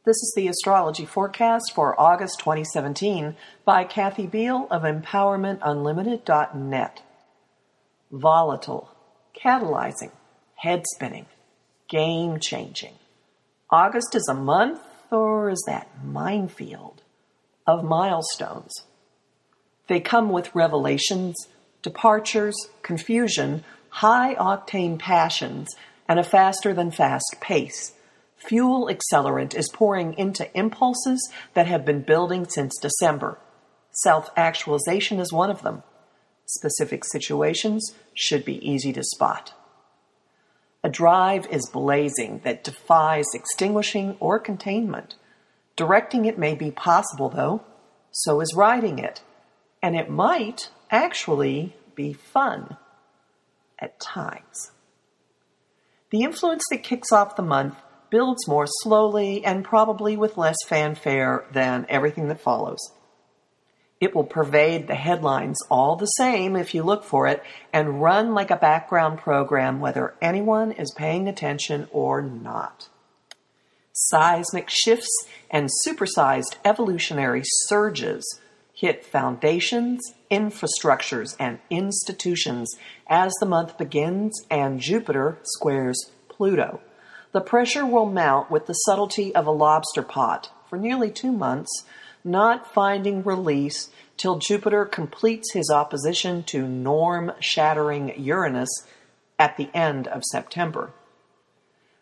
This is the astrology forecast for August 2017 by Kathy Beal of EmpowermentUnlimited.net. Volatile, catalyzing, head-spinning, game-changing. August is a month, or is that minefield, of milestones. They come with revelations, departures, confusion, high-octane passions, and a faster-than-fast pace. Fuel accelerant is pouring into impulses that have been building since December. Self-actualization is one of them. Specific situations should be easy to spot. A drive is blazing that defies extinguishing or containment. Directing it may be possible, though. So is riding it. And it might actually be fun at times. The influence that kicks off the month builds more slowly and probably with less fanfare than everything that follows. It will pervade the headlines all the same if you look for it and run like a background program whether anyone is paying attention or not. Seismic shifts and supersized evolutionary surges hit foundations, infrastructures, and institutions as the month begins and Jupiter squares Pluto. The pressure will mount with the subtlety of a lobster pot for nearly 2 months, not finding release till Jupiter completes his opposition to norm-shattering Uranus at the end of September.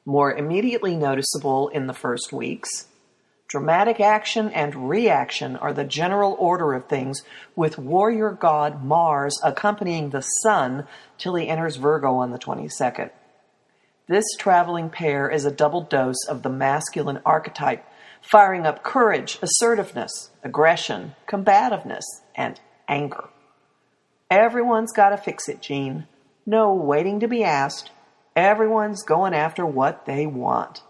More immediately noticeable in the first weeks, dramatic action and reaction are the general order of things, with warrior god Mars accompanying the Sun till he enters Virgo on the 22nd. This traveling pair is a double dose of the masculine archetype, firing up courage, assertiveness, aggression, combativeness, and anger. Everyone's got to fix it, Gene. No waiting to be asked. Everyone's going after what they want.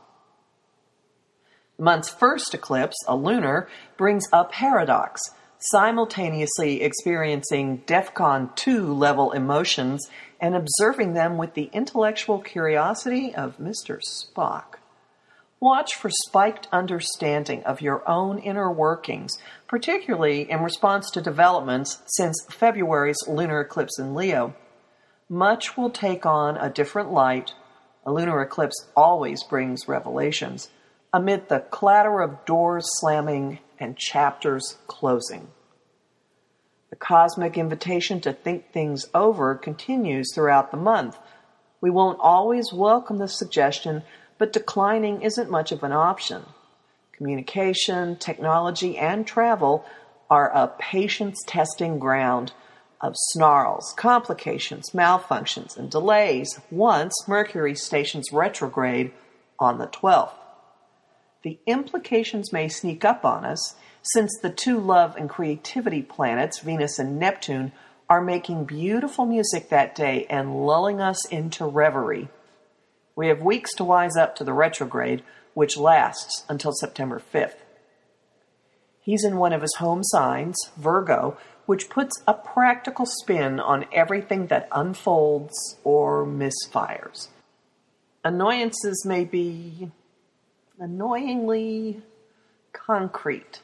The month's first eclipse, a lunar, brings a paradox, simultaneously experiencing DEFCON 2 level emotions and observing them with the intellectual curiosity of Mr. Spock. Watch for spiked understanding of your own inner workings, particularly in response to developments since February's lunar eclipse in Leo. Much will take on a different light. A lunar eclipse always brings revelations, amid the clatter of doors slamming and chapters closing. The cosmic invitation to think things over continues throughout the month. We won't always welcome the suggestion, but declining isn't much of an option. Communication, technology, and travel are a patience-testing ground of snarls, complications, malfunctions, and delays once Mercury stations retrograde on the 12th. The implications may sneak up on us, since the two love and creativity planets, Venus and Neptune, are making beautiful music that day and lulling us into reverie. We have weeks to wise up to the retrograde, which lasts until September 5th. He's in one of his home signs, Virgo, which puts a practical spin on everything that unfolds or misfires. Annoyances may be annoyingly concrete.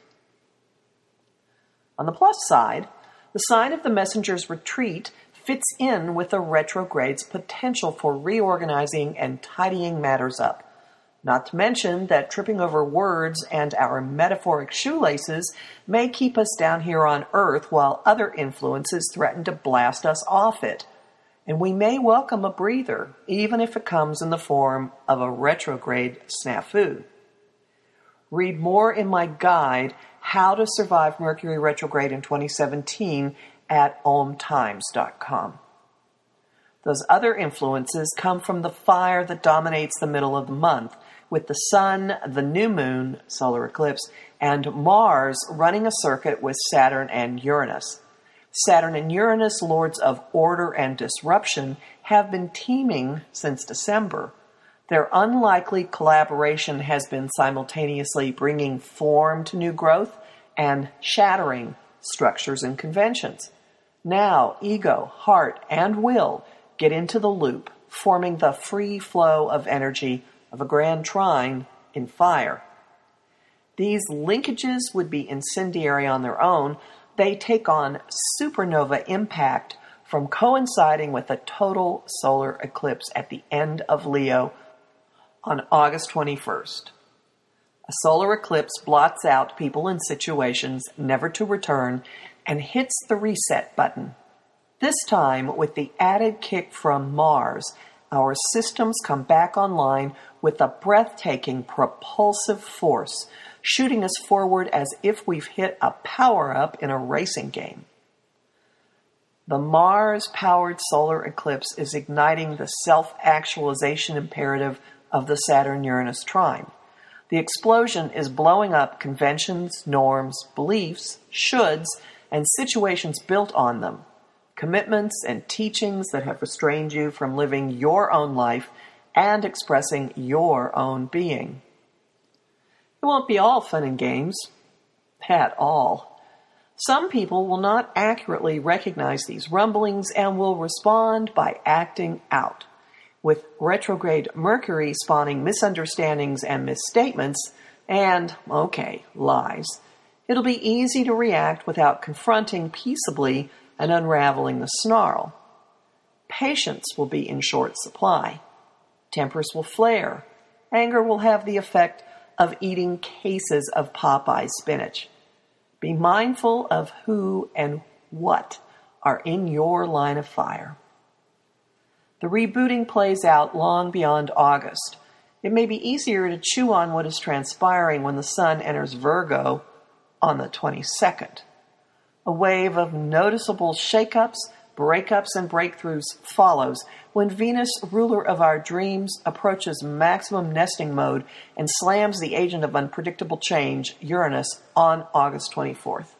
On the plus side, the sign of the messenger's retreat fits in with the retrograde's potential for reorganizing and tidying matters up. Not to mention that tripping over words and our metaphoric shoelaces may keep us down here on Earth while other influences threaten to blast us off it. And we may welcome a breather, even if it comes in the form of a retrograde snafu. Read more in my guide, How to Survive Mercury Retrograde in 2017, at omtimes.com. Those other influences come from the fire that dominates the middle of the month, with the Sun, the new moon, solar eclipse, and Mars running a circuit with Saturn and Uranus. Saturn and Uranus, lords of order and disruption, have been teaming since December. Their unlikely collaboration has been simultaneously bringing form to new growth and shattering structures and conventions. Now, ego, heart, and will get into the loop, forming the free flow of energy of a grand trine in fire. These linkages would be incendiary on their own. They take on supernova impact from coinciding with a total solar eclipse at the end of Leo on August 21st. A solar eclipse blots out people and situations never to return and hits the reset button. This time, with the added kick from Mars, our systems come back online with a breathtaking propulsive force, shooting us forward as if we've hit a power-up in a racing game. The Mars-powered solar eclipse is igniting the self-actualization imperative of the Saturn-Uranus trine. The explosion is blowing up conventions, norms, beliefs, shoulds, and situations built on them, commitments and teachings that have restrained you from living your own life and expressing your own being. It won't be all fun and games, at all. Some people will not accurately recognize these rumblings and will respond by acting out. With retrograde Mercury spawning misunderstandings and misstatements and, lies, it'll be easy to react without confronting peaceably and unraveling the snarl. Patience will be in short supply. Tempers will flare. Anger will have the effect of eating cases of Popeye spinach. Be mindful of who and what are in your line of fire. The rebooting plays out long beyond August. It may be easier to chew on what is transpiring when the sun enters Virgo on the 22nd. A wave of noticeable shakeups, breakups, and breakthroughs follows when Venus, ruler of our dreams, approaches maximum nesting mode and slams the agent of unpredictable change, Uranus, on August 24th.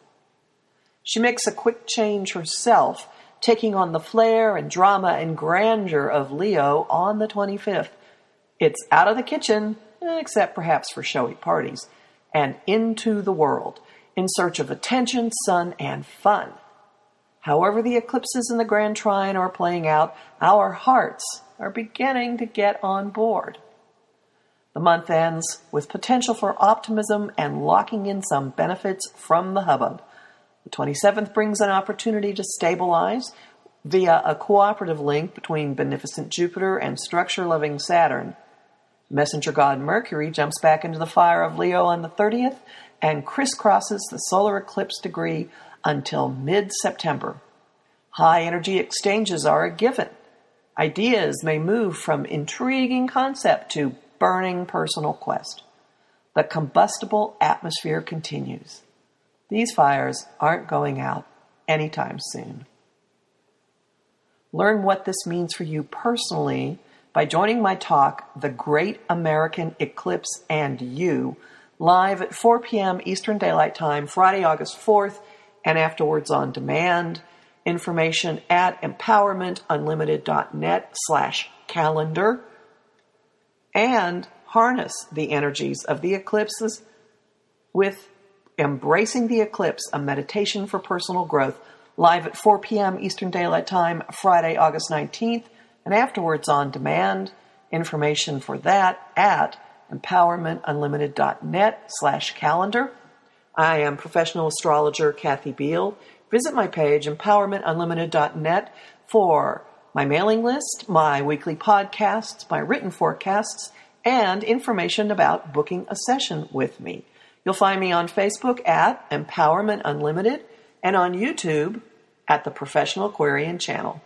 She makes a quick change herself, taking on the flair and drama and grandeur of Leo on the 25th. It's out of the kitchen, except perhaps for showy parties, and into the world, in search of attention, sun, and fun. However the eclipses in the Grand Trine are playing out, our hearts are beginning to get on board. The month ends with potential for optimism and locking in some benefits from the hubbub. The 27th brings an opportunity to stabilize via a cooperative link between beneficent Jupiter and structure-loving Saturn. Messenger god Mercury jumps back into the fire of Leo on the 30th and crisscrosses the solar eclipse degree until mid-September. High-energy exchanges are a given. Ideas may move from intriguing concept to burning personal quest. The combustible atmosphere continues. These fires aren't going out anytime soon. Learn what this means for you personally by joining my talk, The Great American Eclipse and You, live at 4 p.m. Eastern Daylight Time, Friday, August 4th, and afterwards on demand. Information at empowermentunlimited.net/calendar. And harness the energies of the eclipses with Embracing the Eclipse, a meditation for personal growth, live at 4 p.m. Eastern Daylight Time, Friday, August 19th, and afterwards on demand. Information for that at empowermentunlimited.net/calendar. I am professional astrologer Kathy Beal. Visit my page, empowermentunlimited.net, for my mailing list, my weekly podcasts, my written forecasts, and information about booking a session with me. You'll find me on Facebook at Empowerment Unlimited and on YouTube at the Professional Aquarian channel.